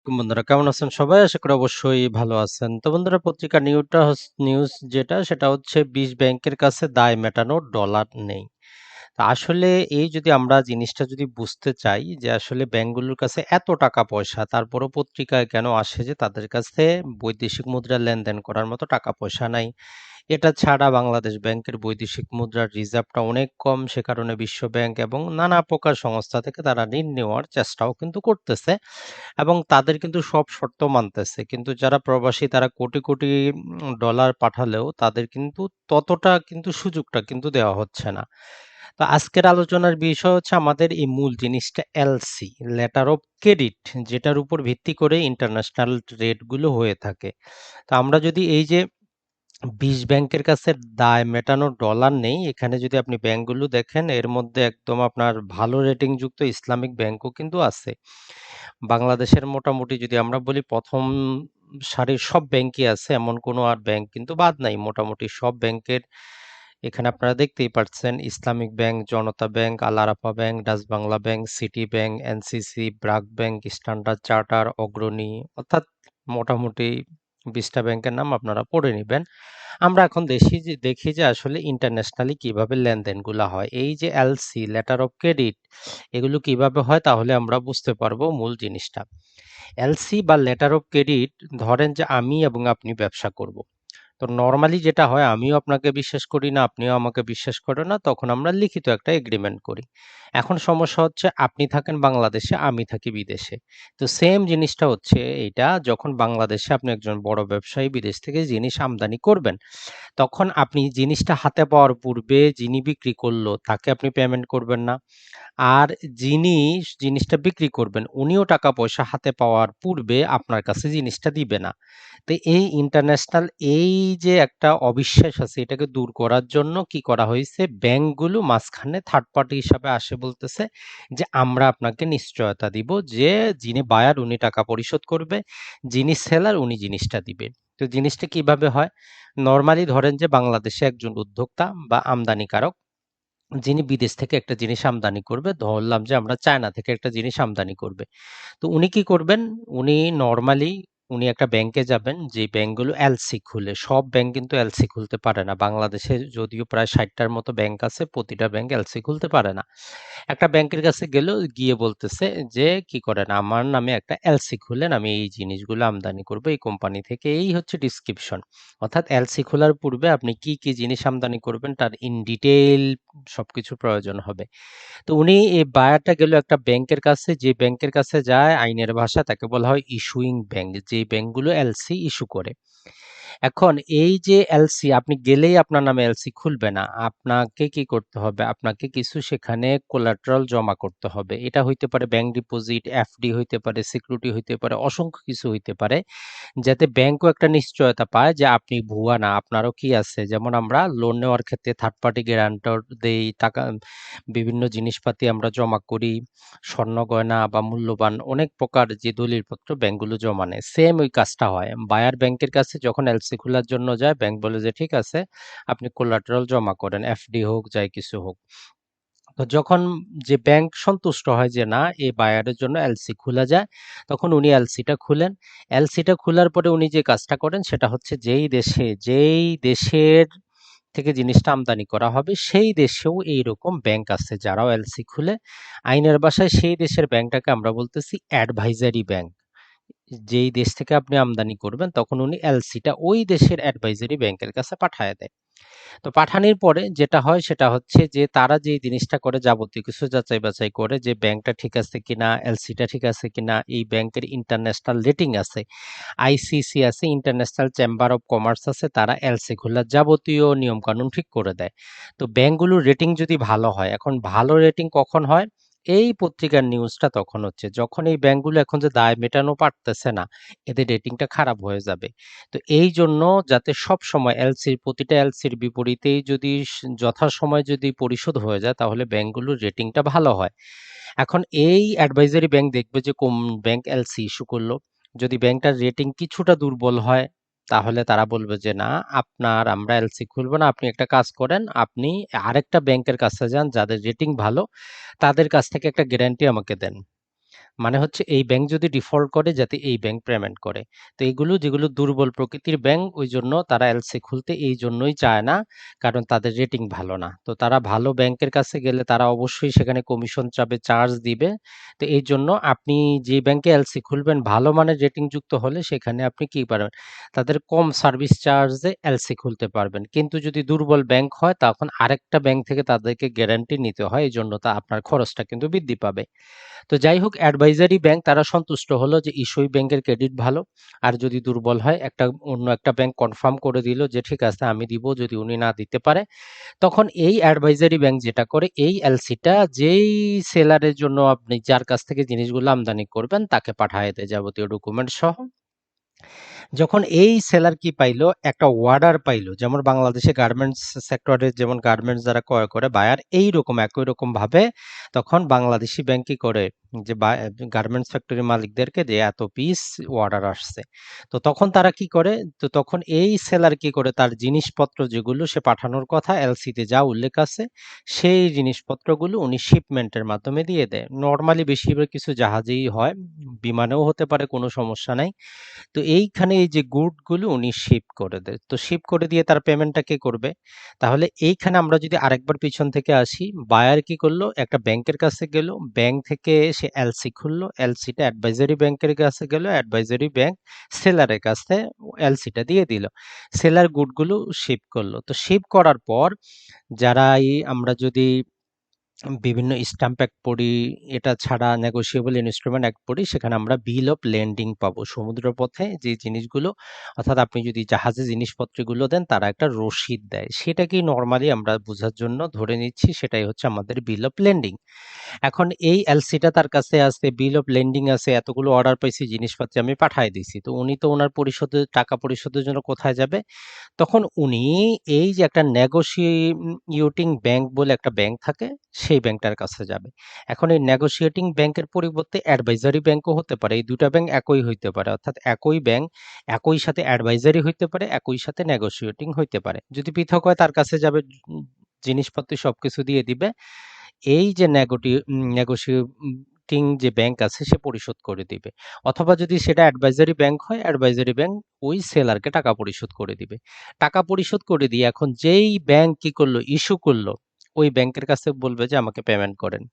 আলাইকুম বন্ধুরা, কেমন আছেন সবাই? আশা করি অবশ্যই ভালো আছেন। তো বন্ধুরা, পত্রিকার নিউজ সেটা হচ্ছে ২০ ব্যাংকের কাছে দায় মেটানোর ডলার নেই। তা আসলে এই যদি আমরা জিনিসটা যদি বুঝতে চাই যে আসলে ব্যাংকগুলোর কাছে এত টাকা পয়সা, তারপরও পত্রিকায় কেন আসে যে তাদের কাছে বৈদেশিক মুদ্রা লেনদেন করার মতো টাকা পয়সা নাই। এটা ছাড়া বাংলাদেশ ব্যাংকের বৈদেশিক মুদ্রার রিজার্ভটা অনেক কম, সে কারণে বিশ্ব ব্যাংক এবং নানা প্রকার সংস্থা থেকে তারা ঋণ নেওয়ার চেষ্টাও কিন্তু করতেছে এবং তাদের কিন্তু সব শর্ত মানতেছে। কিন্তু যারা প্রবাসী তারা কোটি কোটি ডলার পাঠালেও তাদের কিন্তু ততটা কিন্তু সুযোগটা কিন্তু দেওয়া হচ্ছে না। তো আজকের আলোচনার বিষয় হচ্ছে আমাদের এই মূল জিনিসটা এলসি, লেটার অফ ক্রেডিট, যেটার উপর ভিত্তি করে ইন্টারন্যাশনাল রেটগুলো হয়ে থাকে। তো আমরা যদি এই যে ২০ ব্যাংকের কাছে দায় মেটানোর ডলার নেই, এখানে যদি আপনি ব্যাংকগুলো দেখেন এর মধ্যে একদম আপনার ভালো রেটিং যুক্ত ইসলামিক ব্যাংকও কিন্তু আছে। বাংলাদেশের মোটামুটি যদি আমরা বলি প্রথম সারির সব ব্যাংকই আছে, এমন কোনো আর ব্যাংক কিন্তু বাদ নাই। মোটামুটি সব ব্যাংকের এখানে আপনারা দেখতেই পাচ্ছেন, Islamic bank, Janata bank, Al Arafah bank, Dutch Bangla bank, City bank, NCC, BRAC bank, Standard Charter, Agrani, অর্থাৎ মোটামুটি ২০টা ব্যাংকের নাম আপনারা পড়ে নিবেন। আমরা এখন দেখি যে আসলে ইন্টারন্যাশনালি কিভাবে লেনদেনগুলো হয়। এই যে এলসি, লেটার অফ ক্রেডিট, এগুলো কিভাবে হয় তাহলে আমরা বুঝতে পারবো মূল জিনিসটা। এলসি বা লেটার অফ ক্রেডিট, ধরেন যে আমি এবং আপনি ব্যবসা করব। তো নরমালি যেটা হয়, আমিও আপনাকে বিশ্বাস করি না, আপনিও আমাকে বিশ্বাস করেন না, তখন আমরা লিখিত একটা এগ্রিমেন্ট করি। এখন সমস্যা হচ্ছে আপনি থাকেন বাংলাদেশে, আমি থাকি বিদেশে। তো সেম জিনিসটা হচ্ছে এইটা, যখন বাংলাদেশে আপনি একজন বড় ব্যবসায়ী বিদেশ থেকে জিনিস আমদানি করবেন, তখন আপনি জিনিসটা হাতে পাওয়ার পূর্বে যিনি বিক্রি করলো তাকে আপনি পেমেন্ট করবেন না। আর যিনি জিনিসটা বিক্রি করবেন উনিও টাকা পয়সা হাতে পাওয়ার পূর্বে আপনার কাছে জিনিসটা দিবে না। তো এই ইন্টারন্যাশনাল এই যে একটা অবিশ্বাস আছে, এটাকে দূর করার জন্য কি করা হয়েছে, ব্যাংকগুলো মাঝখানে থার্ড পার্টি হিসাবে আসে, বলতেছে যে আমরা আপনাকে নিশ্চয়তা দিব যে যিনি বায়ার উনি টাকা পরিশোধ করবে, যিনি সেলার উনি জিনিসটা দিবে। তো জিনিসটা কিভাবে হয়, নরমালি ধরেন যে বাংলাদেশে একজন উদ্যোক্তা বা আমদানিকারক যিনি বিদেশ থেকে একটা জিনিস আমদানি করবে, ধরলাম যে আমরা চায়না থেকে একটা জিনিস আমদানি করবে। তো উনি কি করবেন, উনি নরমালি উনি একটা ব্যাংকে যাবেন, যে ব্যাংকগুলো এলসি খুলে, সব ব্যাংক কিন্তু এলসি খুলতে পারে না। বাংলাদেশে যদিও প্রায় 60টার মতো ব্যাংক আছে, প্রতিটা ব্যাংক এলসি খুলতে পারে না। একটা ব্যাংকের কাছে গেল, গিয়ে বলতেছে যে কি করেন, আমার নামে একটা এলসি খুলেন, আমি এই জিনিসগুলো আমদানি করব এই কোম্পানি থেকে। এই হচ্ছে ডিসক্রিপশন, অর্থাৎ এলসি খোলার পূর্বে আপনি কি কি জিনিস আমদানি করবেন তার ইন ডিটেইল সবকিছু প্রয়োজন হবে। তো উনি এই বায়ারটা গেল একটা ব্যাংকের কাছে, যে ব্যাংকের কাছে যায় আইনের ভাষা তাকে বলা হয় ইস্যুইং ব্যাংক, যে ব্যাংকগুলো এলসি ইস্যু করে। এখন এই যে এলসি, আপনি গেলেই আপনার নামে এলসি খুলবে না, আপনাকে কি করতে হবে, আপনাকে কিছু সেখানে কোলাট্রাল জমা করতে হবে। এটা হইতে পারে ব্যাংক ডিপোজিট, এফডি হইতে পারে, সিকিউরিটি হইতে পারে, অসংখ্য কিছু হইতে পারে, যাতে ব্যাংকও একটা নিশ্চয়তা পায় যে আপনি ভুয়া না, আপনারও কি আছে। যেমন আমরা লোন নেওয়ার ক্ষেত্রে থার্ড পার্টি গ্যারান্টর দেই, টাকা বিভিন্ন জিনিসপাতি আমরা জমা করি, স্বর্ণ গয়না বা মূল্যবান অনেক প্রকার যে দলিলপত্র ব্যাংকগুলো জমা নেয়, সেম ওই কাজটা হয়। বায়ার ব্যাংকের কাছে যখন এলসি খোলার জন্য যায়, ব্যাংক বলে যে ঠিক আছে আপনি কোলাটেরাল জমা করেন, এফডি হোক যাই কিছু হোক। তো যখন যে ব্যাংক সন্তুষ্ট হয় যে না এই বায়ারের জন্য এলসি খোলা যায়, তখন উনি এলসিটা খুলেন। এলসিটা খোলার পরে উনি যে কাজটা করেন সেটা হচ্ছে, যেই দেশের থেকে জিনিসটা আমদানি করা হবে সেই দেশেও এইরকম ব্যাংক আছে যারাও এলসি খুলে। আইনের ভাষায় সেই দেশের ব্যাংকটাকে আমরা বলতেছি অ্যাডভাইজারি ব্যাংক। যেই দেশ থেকে আপনি আমদানি করবেন তখন উনি এলসিটা ওই দেশের অ্যাডভাইজারি ব্যাংকের কাছে পাঠায় দেয়। তো পাঠানোর পরে যেটা হয় সেটা হচ্ছে যে তারা যে জিনিসটা করে, যাবতীয় কিছু যাচাই বাছাই করে যে ব্যাংকটা ঠিক আছে কিনা, এলসিটা ঠিক আছে কিনা, এই ব্যাংকের ইন্টারন্যাশনাল রেটিং আছে, আইসিসি আছে, ইন্টারন্যাশনাল চেম্বার অফ কমার্স আছে, তারা এলসি খোলার যাবতীয় নিয়ম কানুন ঠিক করে দেয়। তো ব্যাংকগুলোর রেটিং যদি ভালো হয়, এখন ভালো রেটিং কখন হয়, এই পত্রিকার নিউজটা তখন হচ্ছে যখন এই ব্যাংকগুলো এখন যে দায় মেটানো পারতেছে না, এদের রেটিংটা খারাপ হয়ে যাবে। তো এই জন্য যাতে সব সময় প্রতিটা এলসির বিপরীতেই যদি যথাসময়ে যদি পরিশোধ হয়ে যায়, তাহলে ব্যাংকগুলোর রেটিংটা ভালো হয়। এখন এই অ্যাডভাইজারি ব্যাংক দেখবে যে কোন ব্যাংক এলসি ইস্যু করলো। যদি ব্যাংকটার রেটিং কিছুটা দুর্বল হয়, তাহলে তারা বলবে যে না, আমরা এলসি খুলবো না, আপনি একটা কাজ করেন, আপনি আরেকটা ব্যাংকের কাছে যান যাদের রেটিং ভালো, তাদের কাছ থেকে একটা গ্যারান্টি আমাকে দেন। মানে হচ্ছে এই ব্যাংক যদি ডিফল্ট করে যাতে এই ব্যাংক পেমেন্ট করে। তো এগুলো যেগুলো দুর্বল প্রকৃতির ব্যাংক ওই জন্য তারা এলসি খুলতে এই জন্যই চায় না, কারণ তাদের রেটিং ভালো না। তো তারা ভালো ব্যাংকের কাছে গেলে তারা অবশ্যই সেখানে কমিশন চাবে, চার্জ দিবে। তো এই জন্য আপনি যে ব্যাংকে এলসি খুলবেন ভালো মানের রেটিং যুক্ত হলে সেখানে আপনি কি পারবেন, তাদের কম সার্ভিস চার্জে এলসি খুলতে পারবেন। কিন্তু যদি দুর্বল ব্যাংক হয় তখন আরেকটা ব্যাংক থেকে তাদেরকে গ্যারান্টি নিতে হয়, এই জন্য তা আপনার খরচটা কিন্তু বৃদ্ধি পাবে। তো যাই হোক, অ্যাডভাইজারি ব্যাংক তারা সন্তুষ্ট হলো যে ইস্যুই ব্যাংকের ক্রেডিট ভালো। আর যদি দুর্বল হয় অন্য একটা ব্যাংক কনফার্ম করে দিল যে ঠিক আছে আমি দিব, যদি উনি না দিতে পারে তখন এই অ্যাডভাইজারি ব্যাংক যেটা করে এই এলসিটা যেই সেলারের জন্য আপনি যার কাছ থেকে জিনিসগুলো আমদানি করবেন তাকে পাঠায় দেয় যাবতীয় ডকুমেন্ট সহ। যখন এই সেলার কি পাইলো, একটা অর্ডার পাইলো, যেমন বাংলাদেশে গার্মেন্টস সেক্টরে যেমন গার্মেন্টস যারা ক্রয় করে বায়ার এইরকম একই রকম ভাবে তখন বাংলাদেশি ব্যাংক কি করে যে গার্মেন্টস ফ্যাক্টরি মালিকদেরকে যে এত পিস অর্ডার আসছে। তো তখন তারা কি করে, তো তখন এই সেলার কি করে তার জিনিসপত্র যেগুলো সে পাঠানোর কথা এলসিতে যা উল্লেখ আছে সেই জিনিসপত্রগুলো উনি শিপমেন্টের মাধ্যমে দিয়ে দেয়। নর্মালি বেশিরভাগ কিছু জাহাজেই হয়, বিমানেও হতে পারে, কোনো সমস্যা নাই। তো এইখানে এই যে গুডগুলো উনি শিপ করে দেয়, তো শিপ করে দিয়ে তার পেমেন্টটা কে করবে? তাহলে এইখানে আমরা যদি আরেকবার পিছন থেকে আসি, বায়ার কি করলো, একটা ব্যাংকের কাছে গেল, ব্যাংক থেকে সে এলসি খুললো, এলসিটা অ্যাডভাইজারি ব্যাংকের কাছে গেল, অ্যাডভাইজারি ব্যাংক সেলারের কাছে এলসিটা দিয়ে দিল, সেলার গুডগুলো শিপ করলো। তো শিপ করার পর যারা আমরা যদি বিভিন্ন স্ট্যাম্প অ্যাক্ট পড়ি, এটা ছাড়া নেগোশিয়েবল ইনস্ট্রুমেন্ট অ্যাক্ট পড়ি, সেখানে আমরা বিল অফ লেন্ডিং পাবো। সমুদ্রপথে যে জিনিসগুলো, অর্থাৎ আপনি যদি জাহাজে জিনিসপত্রগুলো দেন তারা একটা রসিদ দেয়, সেটাকেই নর্মালি আমরা বোঝার জন্য ধরে নিচ্ছি সেটাই হচ্ছে আমাদের বিল অফ লেন্ডিং। এখন এই এলসিটা তার কাছে আছে, বিল অফ লেন্ডিং আছে, এতগুলো অর্ডার পাইছি, জিনিসপত্র আমি পাঠাই দিছি, তো উনি তো ওনার পরিশোধের টাকা পরিশোধের জন্য কোথায় যাবে? তখন উনি এই যে একটা নেগোশিয়েটিং ব্যাংক বলে একটা ব্যাংক থাকে সেই ব্যাংকটার কাছে যাবে। এখন এই নেগোশিয়েটিং ব্যাংকের পরিবর্তে অ্যাডভাইজারি ব্যাংকও হতে পারে, এই দুটা ব্যাংক একই হইতে পারে, অর্থাৎ একই ব্যাংক একই সাথে অ্যাডভাইজারি হইতে পারে, একই সাথে নেগোশিয়েটিং হইতে পারে। যদি পৃথক হয় তার কাছে যাবে, জিনিসপত্র সবকিছু দিয়ে দিবে, এই যে নেগোশিয়েটিং যে ব্যাংক আছে সে পরিশোধ করে দিবে। অথবা যদি সেটা অ্যাডভাইজারি ব্যাংক হয়, অ্যাডভাইজারি ব্যাংক ওই সেলারকে টাকা পরিশোধ করে দিবে। টাকা পরিশোধ করে দিয়ে এখন যেই ব্যাংক কি করলো, ইস্যু করলো, ওই ব্যাংকের কাছে বলবে যে আমাকে পেমেন্ট করেন।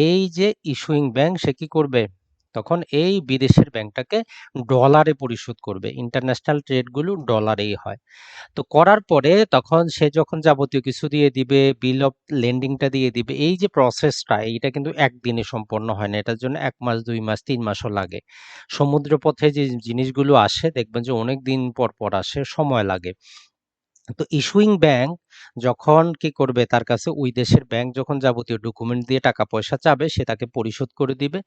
এই যে ইস্যুইং ব্যাংক সে কি করবে, তখন এই বিদেশের ব্যাংকটাকে ডলারে পরিশোধ করবে। ইন্টারন্যাশনাল ট্রেডগুলো ডলারেই হয়। তো করার পরে তখন সে যখন যাবতীয় কিছু দিয়ে দিবে, বিল অফ লেন্ডিংটা দিয়ে দিবে, এই যে প্রসেসটা এইটা কিন্তু একদিনে সম্পন্ন হয় না, এটার জন্য 1 মাস 2 মাস 3 মাসও লাগে। সমুদ্রপথে যে জিনিসগুলো আসে দেখবেন যে অনেক দিন পর পর আসে, সময় লাগে। তো ইস্যুইং ব্যাংক যখন কি করবে, তার কাছে ওই দেশের ব্যাংক যখন যাবতীয় ডকুমেন্ট দিয়ে টাকা পয়সা চাবে সে তাকে পরিশোধ করে দিবে।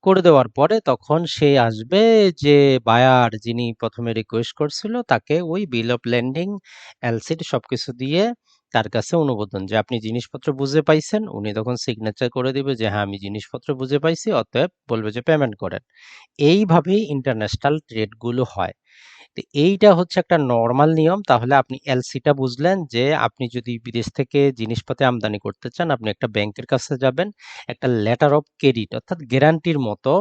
করে দেওয়ার পরে তখন সে আসবে, যে বায়ার যিনি প্রথমে রিকোয়েস্ট করছিল তাকে ওই বিল অফ লেন্ডিং, এলসিড সবকিছু দিয়ে তার কাছে অনুমোদন যে আপনি জিনিসপত্র বুঝে পাইছেন, উনি তখন সিগনেচার করে দিবে যে হ্যাঁ আমি জিনিসপত্র বুঝে পাইছি, অতএব বলবে যে পেমেন্ট করেন। এইভাবেই ইন্টারন্যাশনাল ট্রেডগুলো হয়। তো এইটা হচ্ছে একটা নরমাল নিয়ম। তাহলে আপনি এলসিটা বুঝলেন যে আপনি যদি বিদেশ থেকে জিনিসপাতি আমদানি করতে চান আপনি একটা ব্যাংকের কাছে যাবেন, একটা লেটার অফ ক্রেডিট অর্থাৎ গ্যারান্টির মতো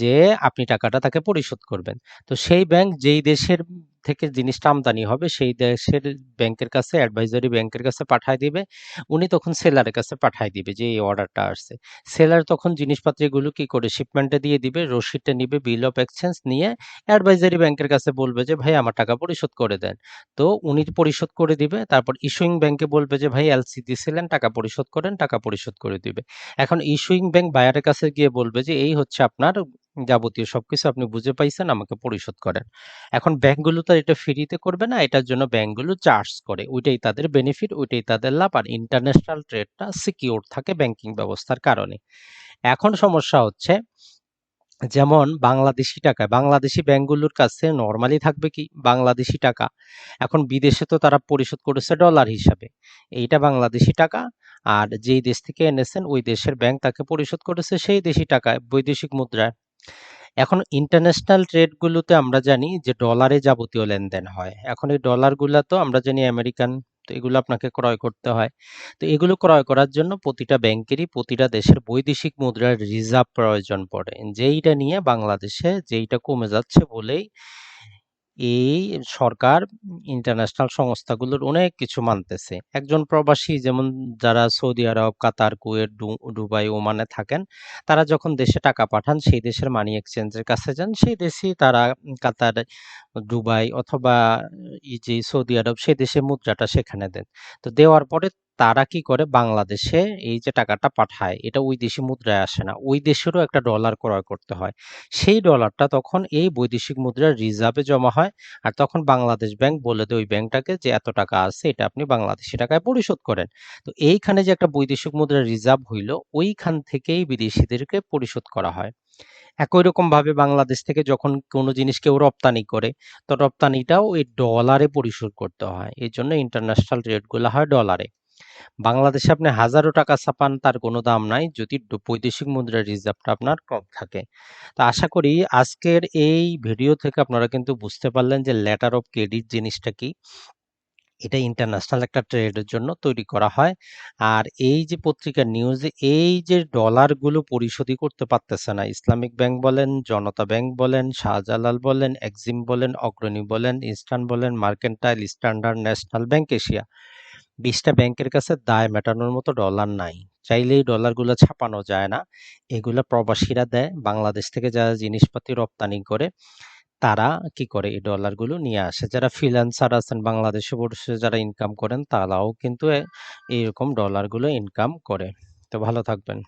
যে আপনি টাকাটা তাকে পরিশোধ করবেন। তো সেই ব্যাংক যেই দেশের থেকে জিনিসটা আমদানি হবে সেই দেশের ব্যাংকের কাছে, অ্যাডভাইজারি ব্যাংকের কাছে পাঠায় দিবে। উনি তখন সেলারের কাছে পাঠায় দিবে যে এই অর্ডারটা আসছে। সেলার তখন জিনিসপত্রগুলো কি করে শিপমেন্টে দিয়ে দিবে, রসিদটা নিবে, বিল অফ এক্সচেঞ্জ নিয়ে অ্যাডভাইজারি ব্যাংকের কাছে বলবে যে ভাই আমার টাকা পরিশোধ করে দেন। তো উনি পরিশোধ করে দিবে, তারপর ইস্যুইং ব্যাংকে বলবে যে ভাই এলসি দিছিলেন টাকা পরিশোধ করেন, টাকা পরিশোধ করে দিবে। এখন ইস্যুইং ব্যাংক বায়ারের কাছে গিয়ে বলবে যে এই হচ্ছে আপনার যাবতীয় সবকিছু, আপনি বুঝে পাইছেন, আমাকে পরিশোধ করেন। এখন ব্যাংকগুলো তো এটা ফ্রিতে করবে না, এটার জন্য ব্যাংকগুলো চার্জ করে, ওইটাই তাদের বেনিফিট, ওইটাই তাদের লাভ, আর ইন্টারন্যাশনাল ট্রেডটা সিকিউর থাকে ব্যাংকিং ব্যবস্থার কারণে। এখন সমস্যা হচ্ছে, যেমন বাংলাদেশি টাকা, বাংলাদেশি ব্যাংকগুলোর কাছে নরমালি থাকবে কি বাংলাদেশি টাকা। এখন বিদেশে তো তারা পরিশোধ করেছে ডলার হিসাবে, এইটা বাংলাদেশি টাকা। আর যেই দেশ থেকে এনেছেন ওই দেশের ব্যাংক তাকে পরিশোধ করেছে সেই দেশি টাকায়, বৈদেশিক মুদ্রায়। এখন ইন্টারন্যাশনাল ট্রেডগুলোতে আমরা জানি যে ডলারে যাবতীয় লেনদেন হয়। এখন এই ডলারগুলো তো আমরা জানি আমেরিকান, তো এগুলো আপনাকে ক্রয় করতে হয়। তো এগুলো ক্রয় করার জন্য প্রতিটা ব্যাংকেরই প্রতিটা দেশের বৈদেশিক মুদ্রার রিজার্ভ প্রয়োজন পড়ে, যেইটা নিয়ে বাংলাদেশে যেইটা কমে যাচ্ছে বলেই এই সরকার ইন্টারন্যাশনাল সংস্থাগুলোর অনেক কিছু মানতেছে। একজন প্রবাসী যেমন যারা সৌদি আরব, কাতার, কুয়েত, দুবাই, ওমানে থাকেন, তারা যখন দেশে টাকা পাঠান সেই দেশের মানি এক্সচেঞ্জের কাছে যান, সেই দেশেই তারা কাতার, দুবাই অথবা এই যে সৌদি আরব সেই দেশে মুদ্রাটা সেখানে দেন। তো দেওয়ার পরে তারা কি করে, বাংলাদেশে এই যে টাকাটা পাঠায় এটা ওই দেশি মুদ্রায় আসে না, ওই দেশেরও একটা ডলার ক্রয় করতে হয়। সেই ডলারটা তখন এই বৈদেশিক মুদ্রার রিজার্ভে জমা হয়। আর তখন বাংলাদেশ ব্যাংক বলে দেয় ওই ব্যাংকটাকে যে এত টাকা আছে, এটা আপনি বাংলাদেশি টাকায় পরিশোধ করেন। তো এইখানে যে একটা বৈদেশিক মুদ্রার রিজার্ভ হইল, ওইখান থেকেই বিদেশিদেরকে পরিশোধ করা হয়। একই রকম ভাবে বাংলাদেশ থেকে যখন কোনো জিনিস কেউ রপ্তানি করে, তো রপ্তানিটাও ওই ডলারে পরিশোধ করতে হয়। এই জন্য ইন্টারন্যাশনাল রেটগুলো হয় ডলারে। বাংলাদেশে আপনি হাজারো টাকা ছাপান, তার কোনো দাম নাই যদি বৈদেশিক মুদ্রার রিজার্ভটা আপনার কম থাকে। তো আশা করি আজকের এই ভিডিও থেকে আপনারা কিন্তু বুঝতে পারলেন যে লেটার অফ ক্রেডিট জিনিসটা কি। এটা ইন্টারন্যাশনাল একটা ট্রেডের জন্য তৈরি করা হয়। আর এই যে পত্রিকার নিউজে এই যে ডলারগুলো পরিশোধই করতে পারতেছে না, ইসলামিক ব্যাংক বলেন, জনতা ব্যাংক বলেন, শাহজালাল বলেন, এক্সিম বলেন, অগ্রণী বলেন, ইস্টার্ন বলেন, Mercantile, Standard, National bank Asia, 20টা ব্যাংকের কাছে দায় মেটানোর মতো ডলার নাই। চাইলেই ডলারগুলো ছাপানো যায় না। এগুলা প্রবাসীরা দেয়। বাংলাদেশ থেকে যারা জিনিসপাতি রপ্তানি করে তারা কি করে, এই ডলারগুলো নিয়ে আসে। যারা ফ্রিল্যান্সার আছেন বাংলাদেশে বসে যারা ইনকাম করেন, তারাও কিন্তু এইরকম ডলারগুলো ইনকাম করে। তো ভালো থাকবেন।